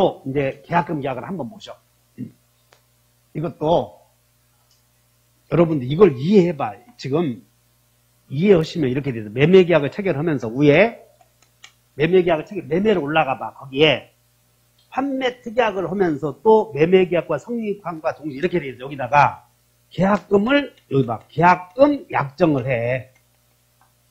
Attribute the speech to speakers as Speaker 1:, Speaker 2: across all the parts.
Speaker 1: 바로 이제 계약금 계약을 한번 보죠. 이것도 여러분들 이걸 이해해봐. 지금 이해하시면 이렇게 돼서 매매계약을 체결하면서 위에 매매계약을 매매를 올라가봐. 거기에 판매 특약을 하면서 또 매매계약과 성립함과 동시에 이렇게 돼서 여기다가 계약금을 여기 봐. 계약금 약정을 해.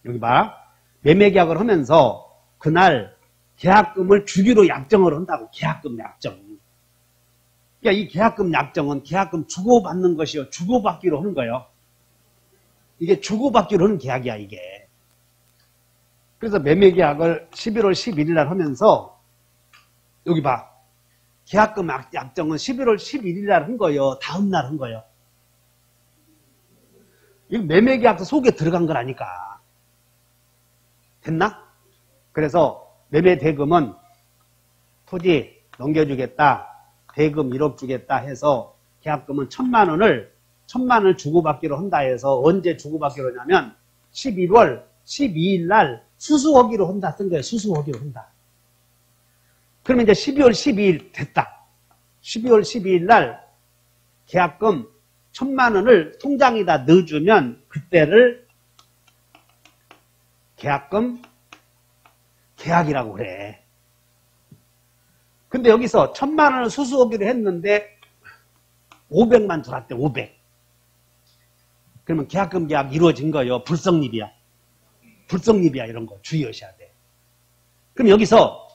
Speaker 1: 여기 봐. 매매계약을 하면서 그날 계약금을 주기로 약정을 한다고. 계약금 약정. 그러니까 이 계약금 약정은 계약금 주고받는 것이요. 주고받기로 하는 거예요. 이게 주고받기로 하는 계약이야, 이게. 그래서 매매계약을 11월 11일 날 하면서 여기 봐. 계약금 약정은 11월 11일 날 한 거예요. 다음 날 한 거예요. 이거 매매계약서 속에 들어간 거라니까. 됐나? 그래서 매매대금은 토지 넘겨주겠다. 대금 1억 주겠다 해서 계약금은 1,000만 원을 주고받기로 한다 해서 언제 주고받기로 하냐면 11월 12일 날 수수하기로 한다 쓴 거예요. 수수하기로 한다. 그러면 이제 12월 12일 됐다. 12월 12일 날 계약금 1,000만 원을 통장에다 넣어주면 그때를 계약금 계약이라고 그래. 근데 여기서 1,000만 원을 수수하기로 했는데 500만 들어왔대. 500. 그러면 계약금 계약 이루어진 거예요. 불성립이야. 불성립이야. 이런 거 주의하셔야 돼. 그럼 여기서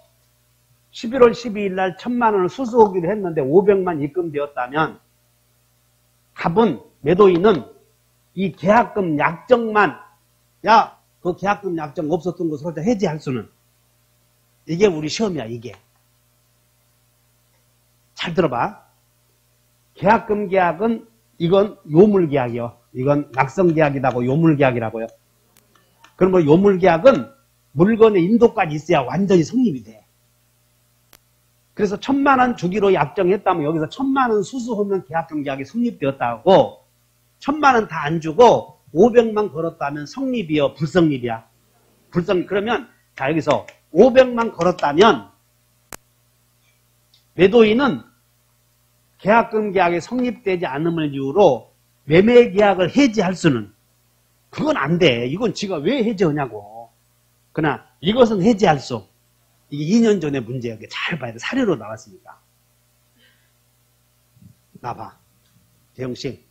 Speaker 1: 11월 12일 날 1,000만 원을 수수하기로 했는데 500만 입금되었다면 갑은 매도인은 이 계약금 약정만 그 계약금 약정 없었던 것을 해지할 수는 이게 우리 시험이야. 이게 잘 들어봐. 계약금 계약은 이건 요물계약이요. 이건 낙성계약이라고 요물계약이라고요. 그럼 뭐 요물계약은 물건의 인도까지 있어야 완전히 성립이 돼. 그래서 1,000만 원 주기로 약정했다면 여기서 1,000만 원 수수하면 계약금 계약이 성립되었다고 1,000만 원 다 안 주고 500만 걸었다면 성립이요. 불성립이야. 불성립. 그러면 자 여기서 500만 걸었다면 매도인은 계약금 계약이 성립되지 않음을 이유로 매매 계약을 해지할 수는 그건 안 돼. 이건 지가 왜 해지하냐고. 그러나 이것은 해지할 수. 이게 2년 전의 문제야. 잘 봐야 돼. 사례로 나왔으니까. 나봐. 대형씨.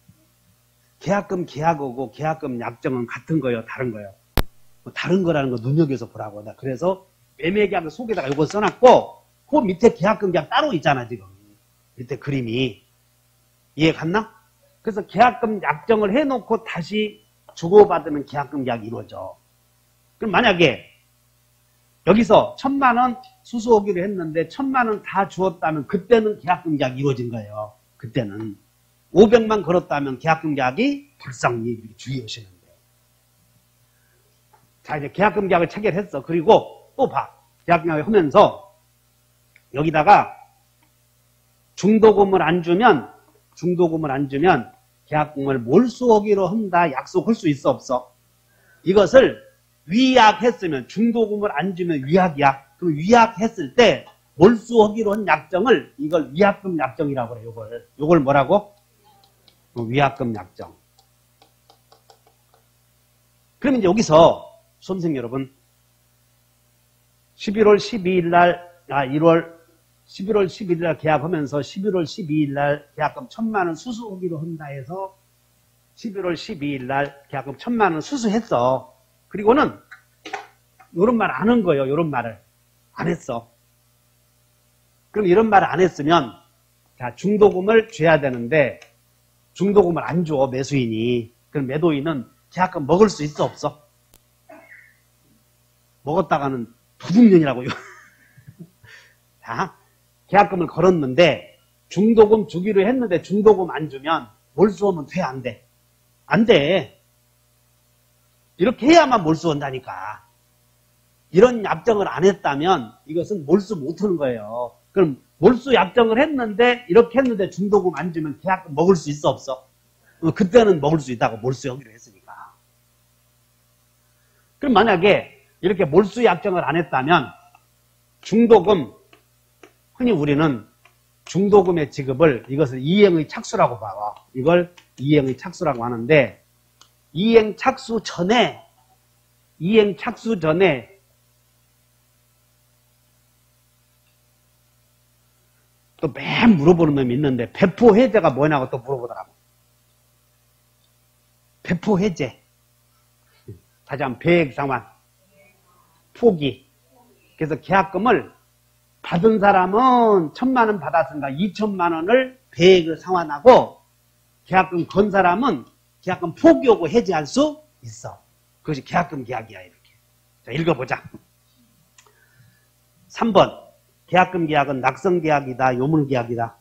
Speaker 1: 계약금 계약하고 계약금 약정은 같은 거예요? 다른 거예요? 뭐 다른 거라는 거 눈여겨서 보라고. 나 그래서 매매 계약 속에다가 이거 써놨고 그 밑에 계약금 계약 따로 있잖아 지금. 밑에 그림이. 이해 갔나? 그래서 계약금 약정을 해놓고 다시 주고받으면 계약금 계약이 이루어져. 그럼 만약에 여기서 1,000만 원 수수하기로 했는데 1,000만 원 다 주었다면 그때는 계약금 계약이 이루어진 거예요. 그때는 500만 걸었다면 계약금 계약이 불성립. 이렇게 주의하시면 돼요. 자 이제 계약금 계약을 체결했어. 그리고 또 봐. 계약금 계약을 하면서 여기다가 중도금을 안 주면 계약금을 몰수하기로 한다. 약속할 수 있어 없어? 이것을 위약했으면 중도금을 안 주면 위약이야. 그럼 위약했을 때 몰수하기로 한 약정을 이걸 위약금 약정이라고 그래. 요걸 뭐라고? 위약금 약정. 그럼 이제 여기서 수험생 여러분 11월 12일 날 11월 11일 날 계약하면서 11월 12일 날 계약금 1,000만 원 수수하기로 한다 해서 11월 12일 날 계약금 1,000만 원 수수했어. 그리고는 이런 말 안 한 거예요. 이런 말을 안 했어. 그럼 이런 말을 안 했으면 자 중도금을 줘야 되는데 중도금을 안 줘 매수인이. 그럼 매도인은 계약금 먹을 수 있어 없어? 먹었다가는 도둑년이라고요. 자 계약금을 걸었는데 중도금 주기로 했는데 중도금 안 주면 몰수하면 돼? 안 돼? 안 돼. 이렇게 해야만 몰수한다니까. 이런 약정을 안 했다면 이것은 몰수 못하는 거예요. 그럼 몰수 약정을 했는데 이렇게 했는데 중도금 안 주면 계약금 먹을 수 있어 없어? 그때는 먹을 수 있다고 몰수하기로 했으니까. 그럼 만약에 이렇게 몰수 약정을 안 했다면 중도금 흔히 우리는 중도금의 지급을 이것을 이행의 착수라고 봐요. 이걸 이행의 착수라고 하는데 이행 착수 전에 또 매일 물어보는 놈이 있는데 배포 해제가 뭐냐고 또 물어보더라고. 배포 해제. 다시 한번 배액 상환. 포기. 그래서 계약금을 받은 사람은 1,000만 원 받았으니까 2,000만 원을 배액을 상환하고 계약금 건 사람은 계약금 포기하고 해지할 수 있어. 그것이 계약금 계약이야 이렇게. 자 읽어보자. 3번 계약금 계약은 낙성 계약이다 요물 계약이다.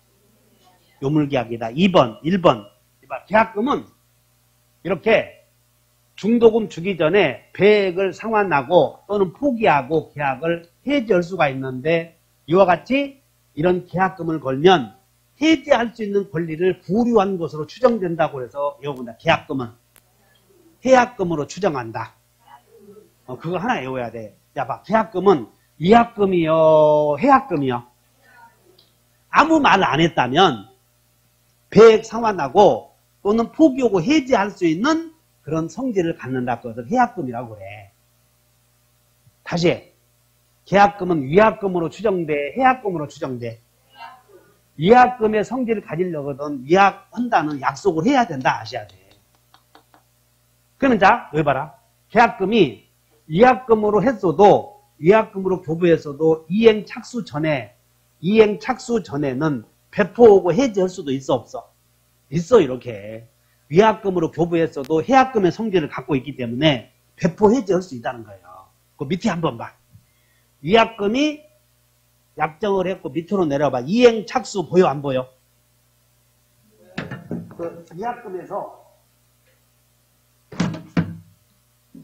Speaker 1: 요물 계약이다. 1번 계약금은 이렇게 중도금 주기 전에 배액을 상환하고 또는 포기하고 계약을 해지할 수가 있는데 이와 같이 이런 계약금을 걸면 해지할 수 있는 권리를 보류한 것으로 추정된다고 해서 외워본다. 계약금은 해약금으로 추정한다. 그거 하나 외워야 돼. 야, 봐. 계약금은 위약금이요, 해약금이요. 아무 말 안 했다면 배액 상환하고 또는 포기하고 해지할 수 있는 그런 성질을 갖는다. 그것을 해약금이라고 그래. 다시 계약금은 위약금으로 추정돼, 해약금으로 추정돼. 위약금의 성질을 가지려거든 위약한다는 약속을 해야 된다 아셔야 돼. 그러면 자, 여기 봐라. 계약금이 위약금으로 했어도 위약금으로 교부했어도 이행 착수 전에는 배포하고 해지할 수도 있어 없어? 있어. 이렇게 위약금으로 교부했어도 해약금의 성질을 갖고 있기 때문에 배포 해지할 수 있다는 거예요. 그 밑에 한번 봐. 위약금이 약정을 했고 밑으로 내려봐. 이행 착수 보여 안 보여? 그 위약금에서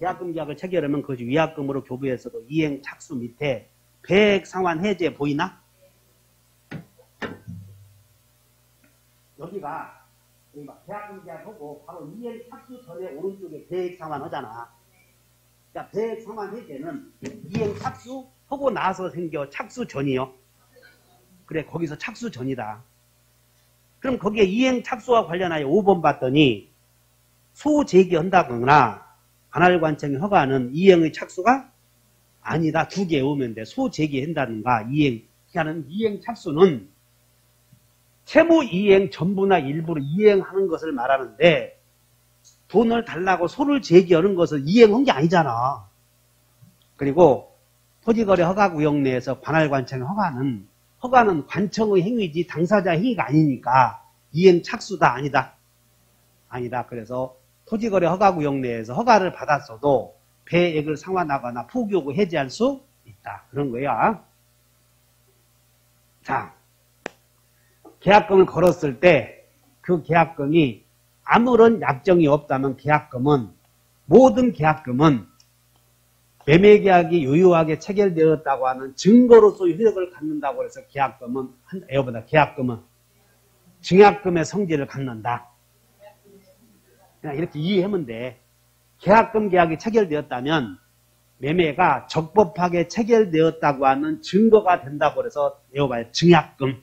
Speaker 1: 계약금 계약을 체결하면 그것이 위약금으로 교부했어도 이행 착수 밑에 배액 상환 해제 보이나? 여기가 계약금 계약하고 바로 이행 착수 전에 오른쪽에 배액 상환 하잖아. 자, 배액 상환 해제는 이행 착수 하고 나서 생겨. 착수 전이요. 그래, 거기서 착수 전이다. 그럼 거기에 이행 착수와 관련하여 5번 봤더니 소제기한다거나 관할관청이 허가하는 이행의 착수가 아니다. 2개 외우면 돼. 소제기한다든가 이행. 하는 이행 착수는 채무 이행 전부나 일부를 이행하는 것을 말하는데 돈을 달라고 소를 제기하는 것을 이행한 게 아니잖아. 그리고 토지거래 허가구역 내에서 관할관청의 허가는 관청의 행위지 당사자의 행위가 아니니까 이행 착수다 아니다. 아니다. 그래서 토지거래 허가구역 내에서 허가를 받았어도 배액을 상환하거나 포기하고 해지할 수 있다. 그런 거야. 자, 계약금을 걸었을 때 그 계약금이 아무런 약정이 없다면 모든 계약금은 매매계약이 유효하게 체결되었다고 하는 증거로서 효력을 갖는다고 해서 계약금은 증약금의 성질을 갖는다. 그냥 이렇게 이해하면 돼. 계약금 계약이 체결되었다면 매매가 적법하게 체결되었다고 하는 증거가 된다고 해서 외워봐요. 증약금.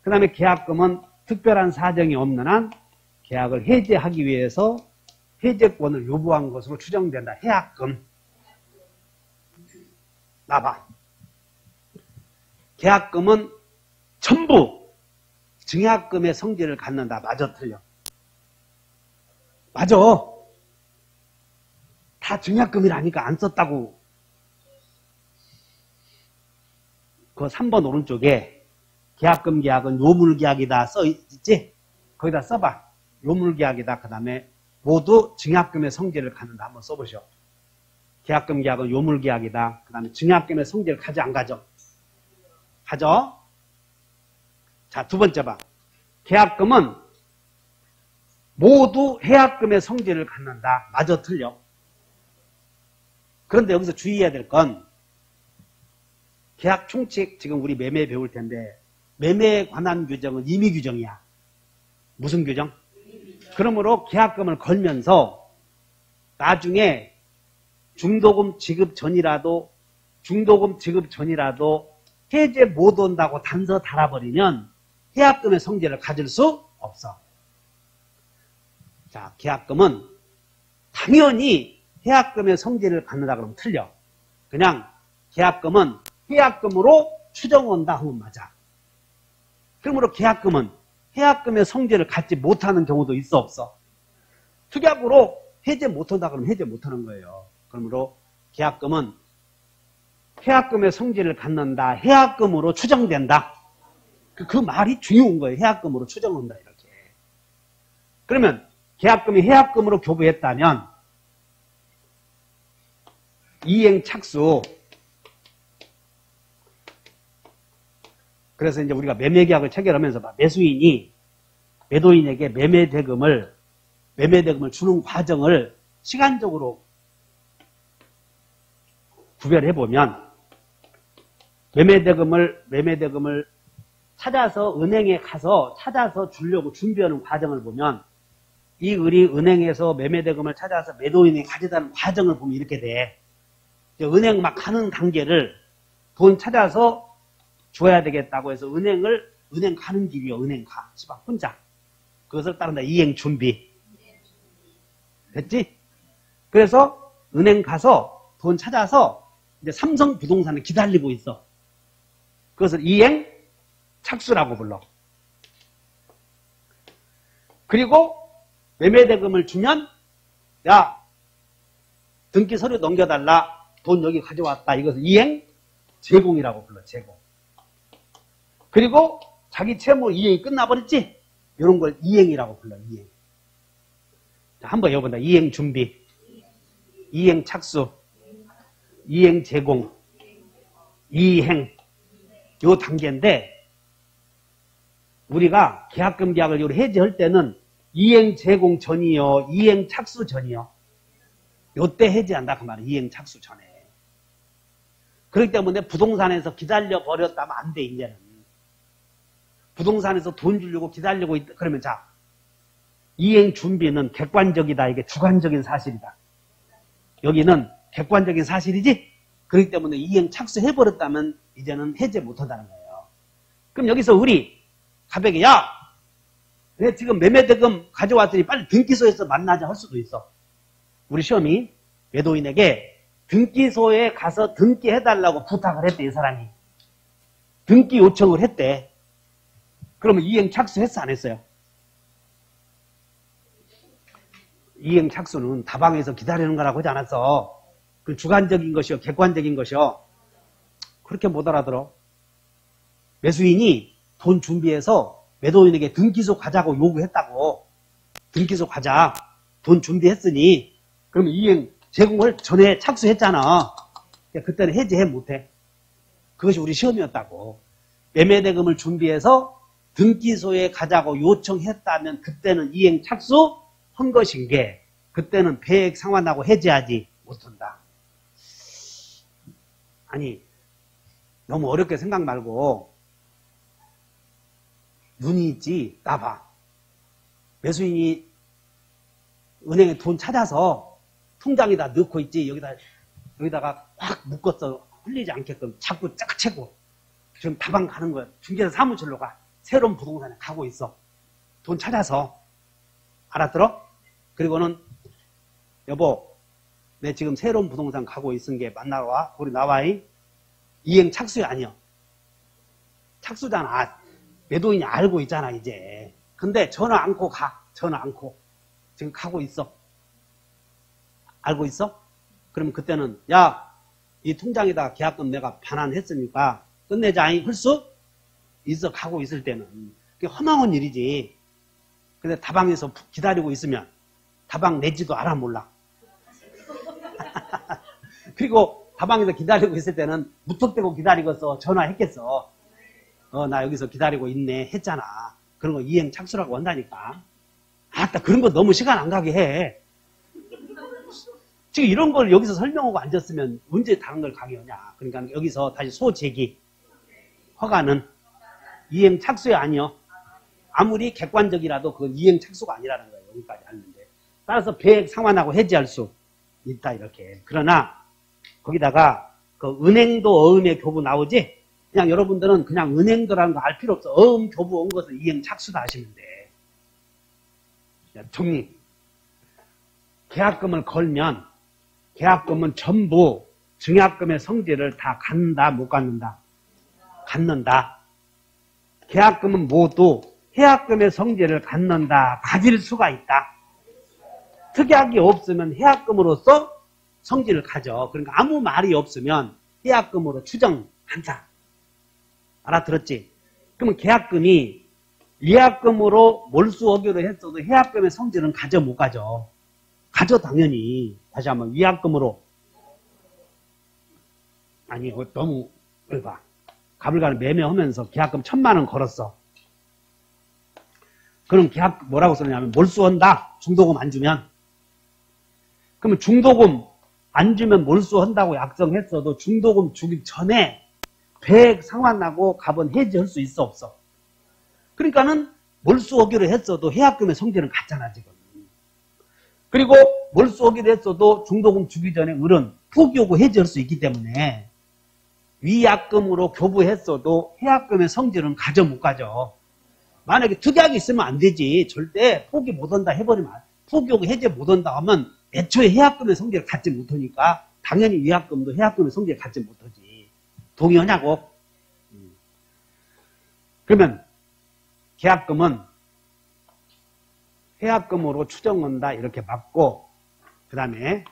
Speaker 1: 그 다음에 계약금은 특별한 사정이 없는 한 계약을 해제하기 위해서 해제권을 요구한 것으로 추정된다. 해약금. 나봐. 계약금은 전부 증약금의 성질을 갖는다. 맞아 틀려? 맞아. 다 증약금이라니까 안 썼다고. 그 3번 오른쪽에 계약금 계약은 요물계약이다 써있지? 거기다 써봐. 요물계약이다. 그 다음에 모두 증약금의 성질을 갖는다. 한번 써보시오. 계약금 계약은 요물계약이다. 그 다음에 증약금의 성질을 가져 안 가져? 가져. 자, 두 번째 봐. 계약금은 모두 해약금의 성질을 갖는다. 맞아 틀려? 그런데 여기서 주의해야 될 건 계약 총칙 지금 우리 매매 배울 텐데 매매에 관한 규정은 임의 규정이야. 무슨 규정? 그러므로 계약금을 걸면서 나중에 중도금 지급 전이라도 해제 못 온다고 단서 달아버리면 해약금의 성질을 가질 수 없어. 자, 계약금은 당연히 해약금의 성질을 갖는다 그러면 틀려. 그냥 계약금은 해약금으로 추정온다 하면 맞아. 그러므로 계약금은 해약금의 성질을 갖지 못하는 경우도 있어 없어? 특약으로 해제 못한다 그러면 해제 못하는 거예요. 그러므로 계약금은 해약금의 성질을 갖는다. 해약금으로 추정된다. 그 말이 중요한 거예요. 해약금으로 추정한다 이렇게. 그러면 계약금이 해약금으로 교부했다면 이행착수. 그래서 이제 우리가 매매계약을 체결하면서 매수인이 매도인에게 매매대금을 주는 과정을 시간적으로 구별해보면 매매대금을 찾아서 은행에 가서 찾아서 주려고 준비하는 과정을 보면 이 을이 은행에서 매매대금을 찾아서 매도인이 가져다는 과정을 보면 이렇게 돼. 은행 막 가는 단계를 돈 찾아서 줘야 되겠다고 해서 은행 가는 길이요. 은행 가. 시방 혼자. 그것을 따른다. 이행 준비. 됐지? 그래서 은행 가서 돈 찾아서 이제 삼성 부동산을 기다리고 있어. 그것을 이행 착수라고 불러. 그리고 매매대금을 주면 야 등기 서류 넘겨달라. 돈 여기 가져왔다. 이것을 이행 제공이라고 불러. 제공. 그리고 자기 채무 이행이 끝나버렸지? 이런 걸 이행이라고 불러. 이행. 자, 한번 해본다. 이행 준비, 이행 착수, 이행 제공, 이행. 요 단계인데 우리가 계약금 계약을 해지할 때는 이행 제공 전이요, 이행 착수 전이요. 요때 해지한다 그 말이에요. 이행 착수 전에. 그렇기 때문에 부동산에서 기다려 버렸다면 안 돼. 이제는 부동산에서 돈 주려고 기다리고 있다 그러면 자 이행 준비는 객관적이다. 이게 주관적인 사실이다. 여기는 객관적인 사실이지. 그렇기 때문에 이행 착수해버렸다면 이제는 해제 못한다는 거예요. 그럼 여기서 우리 가백이 야 내 지금 매매대금 가져왔더니 빨리 등기소에서 만나자 할 수도 있어. 우리 시험이 매도인에게 등기소에 가서 등기해달라고 부탁을 했대. 이 사람이 등기 요청을 했대. 그러면 이행 착수했어 안 했어요? 이행 착수는 다방에서 기다리는 거라고 하지 않았어. 그 주관적인 것이요 객관적인 것이요. 그렇게 못 알아들어. 매수인이 돈 준비해서 매도인에게 등기소 가자고 요구했다고. 등기소 가자. 돈 준비했으니 그러면 이행 제공을 전에 착수했잖아. 그때는 해지해 못해. 그것이 우리 시험이었다고. 매매대금을 준비해서 등기소에 가자고 요청했다면 그때는 이행 착수한 것인 게 그때는 배액 상환하고 해지하지 못한다. 아니 너무 어렵게 생각 말고 눈이 있지. 나봐. 매수인이 은행에 돈 찾아서 통장에다 넣고 있지. 여기다가 확 묶었어. 흘리지 않게끔 자꾸 쫙 채고 지금 다방 가는 거야. 중개사 사무실로 가. 새로운 부동산에 가고 있어. 돈 찾아서. 알았들어? 그리고는 여보 내 지금 새로운 부동산 가고 있은 게 만나러 와. 우리 나와이. 이행 착수야 아니야. 착수잖아. 매도인이 알고 있잖아 이제. 근데 전화 않고 가. 전화 않고. 지금 가고 있어. 알고 있어? 그러면 그때는 야 이 통장에다 계약금 내가 반환했으니까 끝내자잉 할 수 있어. 가고 있을 때는. 그게 허망한 일이지. 근데 다방에서 기다리고 있으면 다방 내지도 알아 몰라. 그리고 다방에서 기다리고 있을 때는 무턱대고 기다리고서 전화했겠어. 나 여기서 기다리고 있네 했잖아. 그런 거 이행 착수라고 한다니까. 아따 그런 거 너무 시간 안 가게 해. 지금 이런 걸 여기서 설명하고 앉았으면 언제 다른 걸 가게 하냐. 그러니까 여기서 다시 소제기. 허가는 이행 착수야 아니요. 아무리 객관적이라도 그건 이행 착수가 아니라는 거예요. 여기까지 하는데. 따라서 배액 상환하고 해지할 수 있다 이렇게. 그러나 거기다가 그 은행도 어음의 교부 나오지? 그냥 여러분들은 그냥 은행도라는 거 알 필요 없어. 교부 온 것은 이행 착수다 하시면 돼. 정리. 계약금을 걸면 계약금은 전부 증약금의 성질을 다 갖는다, 못 갖는다? 갖는다. 계약금은 모두 해약금의 성질을 갖는다, 가질 수가 있다. 특약이 없으면 해약금으로서 성질을 가져. 그러니까 아무 말이 없으면 해약금으로 추정한다. 알아들었지? 그러면 계약금이 위약금으로 몰수하기로 했어도 해약금의 성질은 가져, 못 가져? 가져, 당연히. 다시 한번 위약금으로. 아니, 너무 봐. 가불가를 매매하면서 계약금 1000만원 걸었어. 그럼 계약 뭐라고 쓰느냐면 몰수한다. 중도금 안 주면. 그러면 중도금 안 주면 몰수한다고 약정했어도 중도금 주기 전에 100 상환하고 값은 해지할 수 있어, 없어? 그러니까는 몰수하기로 했어도 해약금의 성질은 같잖아, 지금. 그리고 몰수하기로 했어도 중도금 주기 전에 을은 포기하고 해지할 수 있기 때문에 위약금으로 교부했어도 해약금의 성질은 가져, 못 가져? 만약에 특약이 있으면 안 되지. 절대 포기 못한다 해버리면 포기하고 해제 못한다 하면 애초에 해약금의 성질을 갖지 못하니까 당연히 위약금도 해약금의 성질을 갖지 못하지. 동의하냐고? 그러면 계약금은 해약금으로 추정한다 이렇게 맞고, 그 다음에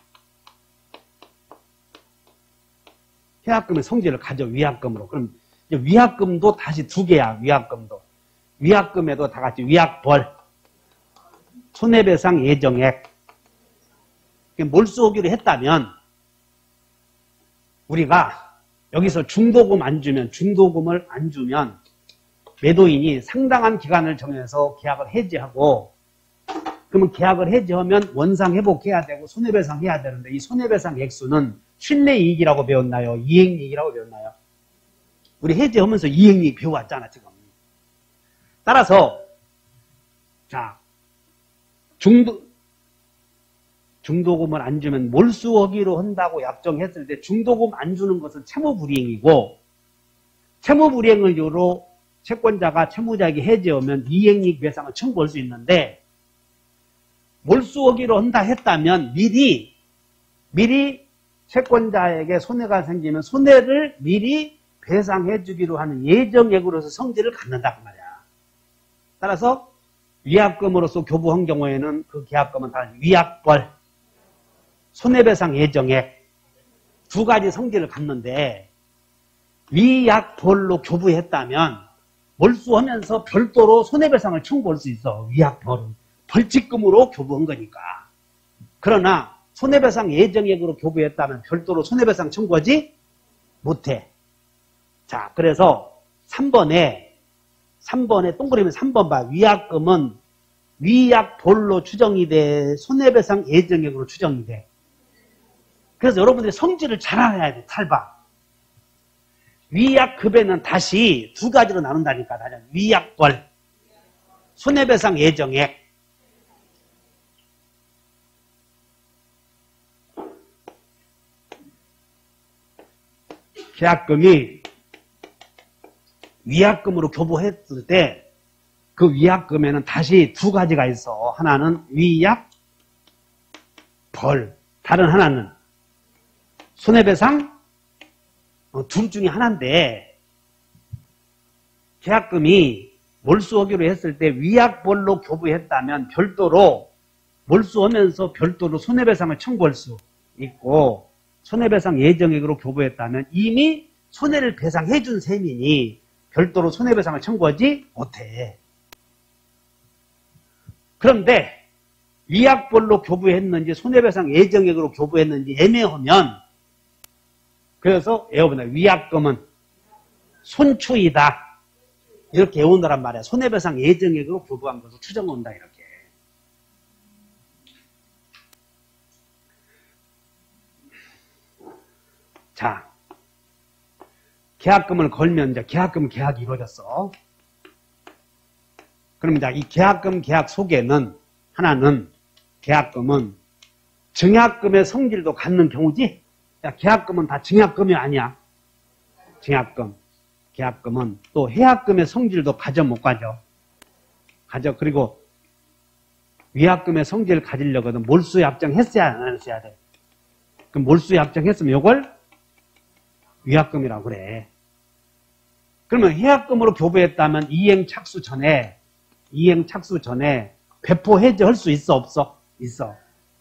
Speaker 1: 해약금의 성질을 가져, 위약금으로. 그럼 이제 위약금도 다시 두 개야. 위약금도 위약금에도 다 같이 위약벌, 손해배상 예정액. 몰수하기로 했다면 우리가 여기서 중도금 안 주면, 중도금을 안 주면 매도인이 상당한 기간을 정해서 계약을 해지하고, 그러면 계약을 해지하면 원상 회복해야 되고 손해배상 해야 되는데, 이 손해배상 액수는 실내이익이라고 배웠나요? 이행이익이라고 배웠나요? 우리 해지하면서 이행이익 배워왔잖아, 지금. 따라서 자, 중도금을 안 주면 몰수하기로 한다고 약정했을 때 중도금 안 주는 것은 채무불이행이고, 채무불이행을 이유로 채권자가 채무자에게 해지하면 이행이익 배상을 청구할 수 있는데, 몰수하기로 한다 했다면 미리 채권자에게 손해가 생기면 손해를 미리 배상해 주기로 하는 예정액으로서 성질을 갖는다 그 말이야. 따라서 위약금으로서 교부한 경우에는 그 계약금은 다 위약벌, 손해배상 예정액 두 가지 성질을 갖는데, 위약벌로 교부했다면 몰수하면서 별도로 손해배상을 청구할 수 있어. 위약벌은 벌칙금으로 교부한 거니까. 그러나 손해배상 예정액으로 교부했다면 별도로 손해배상 청구하지 못해. 자, 그래서 3번에 동그라미 3번 봐. 위약금은 위약벌로 추정이 돼, 손해배상 예정액으로 추정이 돼. 그래서 여러분들이 성질을 잘 알아야 돼. 잘 봐. 위약급에는 다시 두 가지로 나눈다니까. 위약벌, 손해배상 예정액. 계약금이 위약금으로 교부했을 때 그 위약금에는 다시 두 가지가 있어. 하나는 위약벌, 다른 하나는 손해배상. 둘 중에 하나인데, 계약금이 몰수하기로 했을 때 위약벌로 교부했다면 별도로 몰수하면서 별도로 손해배상을 청구할 수 있고, 손해배상 예정액으로 교부했다면 이미 손해를 배상해 준 셈이니 별도로 손해배상을 청구하지 못해. 그런데 위약벌로 교부했는지 손해배상 예정액으로 교부했는지 애매하면, 그래서 외워보자. 위약금은 손추이다 이렇게 외운다란 말이야. 손해배상 예정액으로 교부한 것을 추정한다 이렇게. 자, 계약금을 걸면 이제 계약이 이루어졌어. 그럼 이제 이 계약금 계약 속에는 하나는 계약금은 증약금의 성질도 갖는 경우지. 야, 계약금은 다 증약금이 아니야. 증약금. 계약금은 또 해약금의 성질도 가져 못 가져. 그리고 위약금의 성질을 가지려거든 몰수약정 했어야 안 했어야 돼. 그럼 몰수약정 했으면 이걸 위약금이라고 그래. 그러면 해약금으로 교부했다면 이행착수 전에 배포 해지할 수 있어 없어? 있어.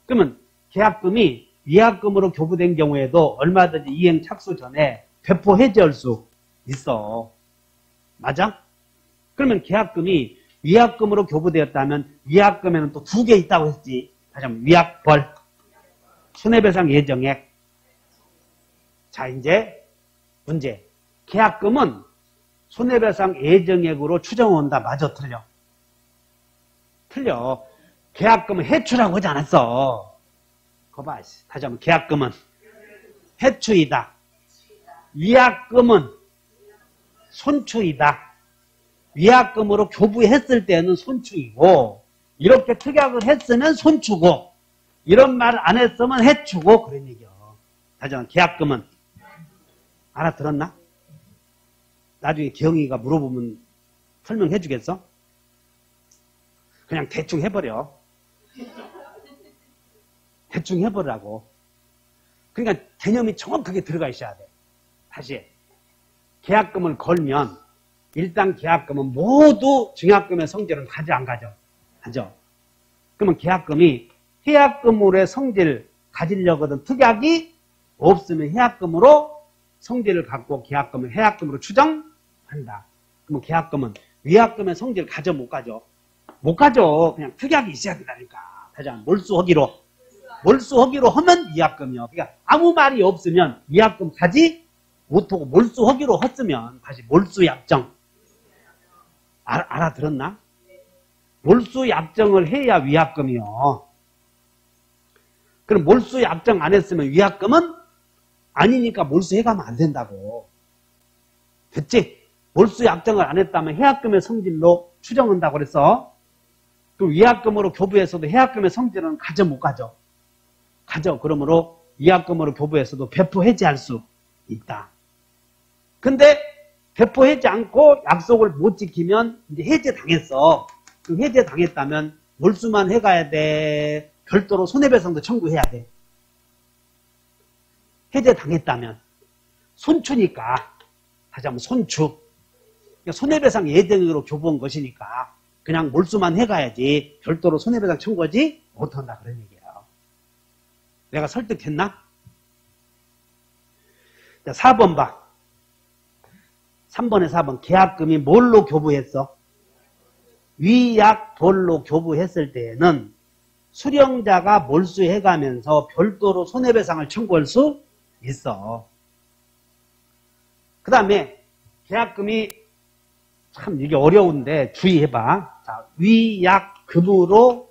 Speaker 1: 그러면 계약금이 위약금으로 교부된 경우에도 얼마든지 이행착수 전에 배포 해지할 수 있어. 맞아? 그러면 계약금이 위약금으로 교부되었다면 위약금에는 또 두 개 있다고 했지. 다시 한번 위약벌, 손해배상 예정액. 자, 이제 문제. 계약금은 손해배상 예정액으로 추정온다. 맞아, 틀려? 틀려. 계약금은 해추라고 하지 않았어. 그거 봐. 다시 한번 계약금은 해추이다. 위약금은 손추이다. 위약금으로 교부했을 때는 손추이고 이렇게 특약을 했으면 손추고 이런 말 안 했으면 해추고 그런 얘기야. 다시 한번 계약금은 알아들었나? 나중에 기영이가 물어보면 설명해 주겠어? 그냥 대충 해버려. 대충 해버리라고. 그러니까 개념이 정확하게 들어가 있어야 돼. 다시 계약금을 걸면 일단 계약금은 모두 증약금의 성질은 가져 안 가져? 가져. 그러면 계약금이 해약금으로의 성질을 가지려거든 특약이 없으면 해약금으로 성질을 갖고 계약금을 해약금으로 추정한다. 그러면 계약금은 위약금의 성질을 가져 못 가져? 못 가져. 그냥 특약이 있어야 된다니까. 다시 한번 몰수하기로 하면 위약금이요. 그러니까 아무 말이 없으면 위약금 가지 못하고 몰수하기로 했으면 다시 몰수약정. 알아들었나? 몰수약정을 해야 위약금이요. 그럼 몰수약정 안 했으면 위약금은 아니니까 몰수해가면 안 된다고. 됐지? 몰수약정을 안 했다면 해약금의 성질로 추정한다고 그랬어. 그럼 위약금으로 교부해서도 해약금의 성질은 가져 못 가져? 가져. 그러므로 위약금으로 교부해서도 배포 해지할 수 있다. 근데 배포 해지 않고 약속을 못 지키면 이제 해제 당했어. 그럼 해제 당했다면 몰수만 해가야 돼. 별도로 손해배상도 청구해야 돼. 해제 당했다면 손추니까 다시 한번 손추. 그러니까 손해배상 예정으로 교부한 것이니까 그냥 몰수만 해가야지 별도로 손해배상 청구하지 못한다 그런 얘기예요. 내가 설득했나? 자, 4번 봐. 3번에 4번 계약금이 뭘로 교부했어? 위약벌로 교부했을 때에는 수령자가 몰수해가면서 별도로 손해배상을 청구할 수 있어. 그 다음에 계약금이 참 이게 어려운데 주의해봐. 자, 위약금으로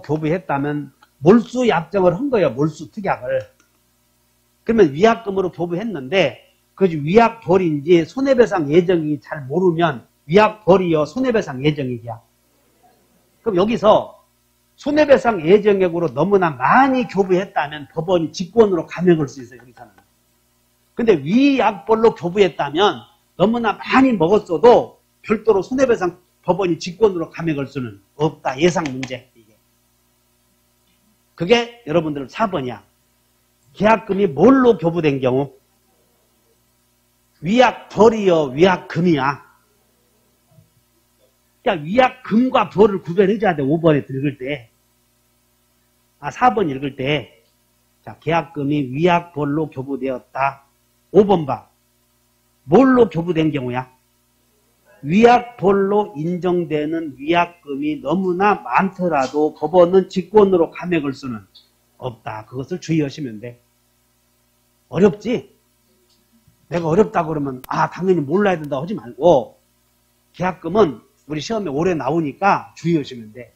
Speaker 1: 교부했다면 몰수약정을 한 거예요. 몰수특약을. 그러면 위약금으로 교부했는데 그것이 위약벌인지 손해배상 예정이 잘 모르면 위약벌이요 손해배상 예정액이야. 그럼 여기서 손해배상 예정액으로 너무나 많이 교부했다면 법원이 직권으로 감액할 수 있어요. 여기서는. 근데 위약벌로 교부했다면 너무나 많이 먹었어도 별도로 손해배상 법원이 직권으로 감액할 수는 없다. 예상 문제. 이게. 그게 여러분들 4번이야. 계약금이 뭘로 교부된 경우? 위약벌이요 위약금이야. 그러니까 위약금과 벌을 구별해줘야 돼. 5번에 읽을 때. 4번 읽을 때. 자, 계약금이 위약벌로 교부되었다. 5번 봐. 뭘로 교부된 경우야? 위약벌로 인정되는 위약금이 너무나 많더라도 법원은 직권으로 감액할 수는 없다. 그것을 주의하시면 돼. 어렵지? 내가 어렵다고 그러면 당연히 몰라야 된다고 하지 말고 계약금은 우리 시험에 오래 나오니까 주의하시면 돼.